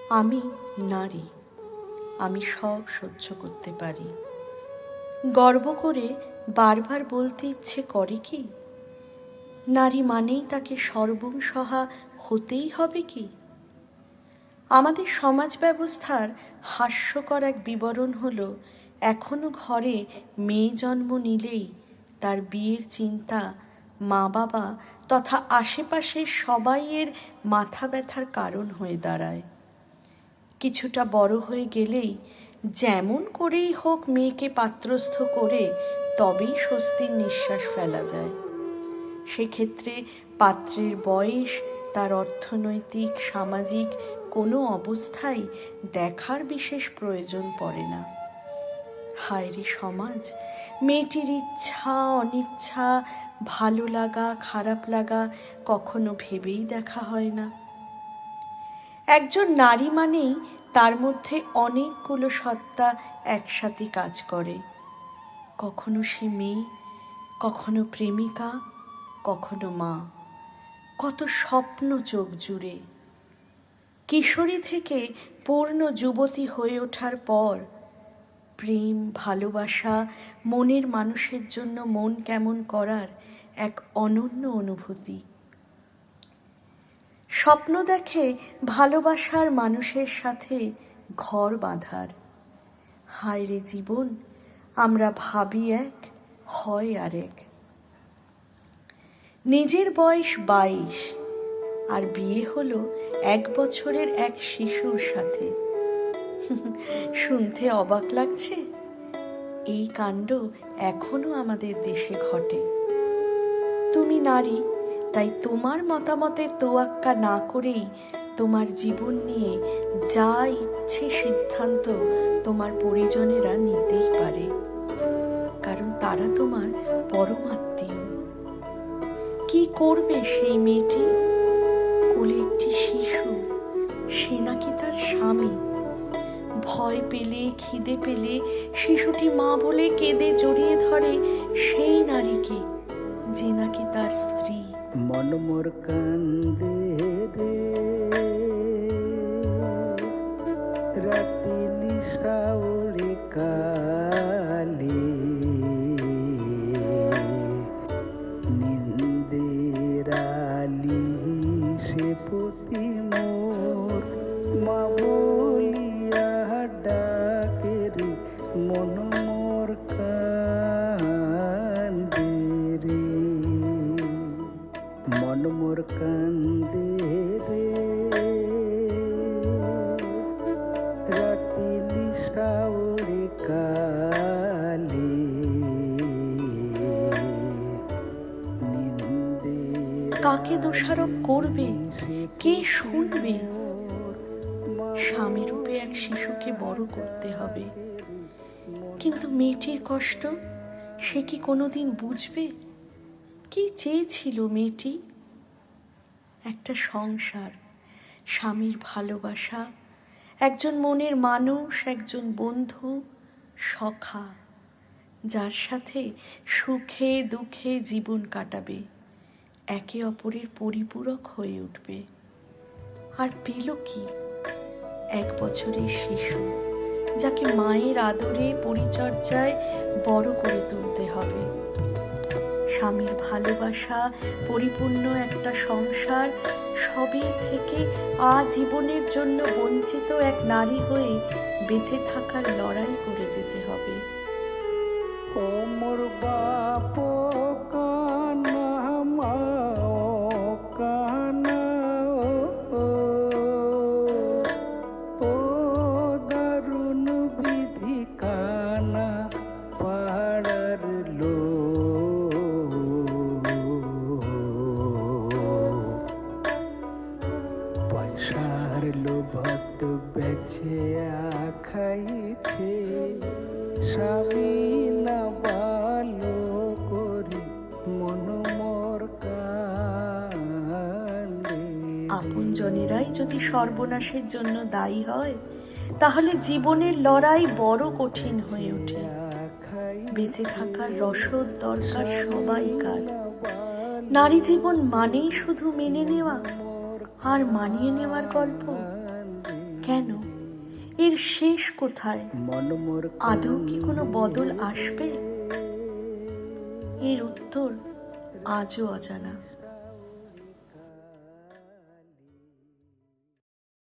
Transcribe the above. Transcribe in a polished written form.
আমি নারী, আমি সব সহ্য করতে পারি। গর্ব করে বারবার বলতে ইচ্ছে করে কি নারী মানেই তাকে সর্বংসহা হতেই হবে কি? আমাদের সমাজ ব্যবস্থার হাস্যকর এক বিবরণ হলো এখনো ঘরে মেয়ে জন্ম নিলেই তার বিয়ের চিন্তা মা বাবা তথা আশেপাশের সবাইয়ের মাথা ব্যথার কারণ হয়ে দাঁড়ায়। কিছুটা বড় হয়ে গেলেই যেমন করেই হোক মেয়েকে পাত্রস্থ করে তবেই স্বস্তির নিঃশ্বাস ফেলা যায়। সেক্ষেত্রে পাত্রের বয়স, তার অর্থনৈতিক সামাজিক কোনো অবস্থাই দেখার বিশেষ প্রয়োজন পড়ে না। হায় রে সমাজ, মেয়েটির ইচ্ছা অনিচ্ছা, ভালো লাগা খারাপ লাগা কখনো ভেবেই দেখা হয় না। একজন নারী মানেই তার মধ্যে অনেকগুলো সত্তা একসাথে কাজ করে। কখনো সে মেয়ে, কখনো প্রেমিকা, কখনো মা। কত স্বপ্ন চোখ জুড়ে। কিশোরী থেকে পূর্ণ যুবতী হয়ে ওঠার পর প্রেম, ভালোবাসা, মনের মানুষের জন্য মন কেমন করার এক অনন্য অনুভূতি। স্বপ্ন দেখে ভালোবাসার মানুষের সাথে ঘর বাঁধার। হায় রে জীবন, আমরা ভাবি এক, হয় আরেক। নিজের বয়স 22 আর বিয়ে হলো 1 বছরের এক শিশুর সাথে। শুনতে অবাক লাগছে? এই কাণ্ড এখনো আমাদের দেশে ঘটে। তুমি নারী, তাই তোমার মতামতের তোয়াক্কা না করেই তোমার জীবন নিয়ে যা ইচ্ছে সিদ্ধান্ত তোমার পরিজনেরা নিতেই পারে, কারণ তারা তোমার পরমাত্মীয়। কি করবে সেই মেয়েটি? কোলে একটি শিশু, সে নাকি তার স্বামী। ভয় পেলে, খিদে পেলে শিশুটি মা বলে কেঁদে জড়িয়ে ধরে সেই নারীকে যে নাকি তার স্ত্রী। মন মোর কান্দে রে, রাতি নিশাউরি কালে, নিন্দেরালি সে পতি মোর মা বলিয়া ডাকে রে, মন মোর কান্দে রে, মন মোর কান্দে রে, রাতি নিশাউরি কালে, কাকে দোষারোপ করবে? কে শুনবে? স্বামীরূপে এক শিশুকে বড় করতে হবে, কিন্তু মেয়েটির কষ্ট সে কি কোনোদিন বুঝবে? কি চেয়েছিল মেয়েটি? একটা সংসার, স্বামীর ভালোবাসা, একজন মনের মানুষ, একজন বন্ধু, সখা, যার সাথে সুখে দুঃখে জীবন কাটাবে, একে অপরের পরিপূরক হয়ে উঠবে। আর পেল কি? 1 বছরের শিশু, যাকে মায়ের আদরে পরিচর্যায় বড় করে তুলতে হবে। স্বামীর ভালোবাসা, পরিপূর্ণ একটা সংসার, সবের থেকে আজীবনের জন্য বঞ্চিত এক নারী হয়ে বেঁচে থাকার লড়াই করে যেতে হবে। ও মোর বাপ কানা মা কানা, ও দারুণ বিধি কানা পাড়ার লো, পয়সার লোভত বেচে খাইছে, স্বামী না ভালো করি মন মোর কান্দে। আপনজনেরাই যদি সর্বনাশের জন্য দায়ী হয়, তাহলে জীবনের লড়াই বড় কঠিন হয়ে ওঠে। বেঁচে থাকার রসদ দরকার সবাইকার। নারী জীবন মানেই শুধু মেনে নেওয়া আর মানিয়ে নেওয়ার গল্প? কেন? এর শেষ কোথায়? মন মোর আদৌ কি কোনো বদল আসবে? এর উত্তর আজও অজানা।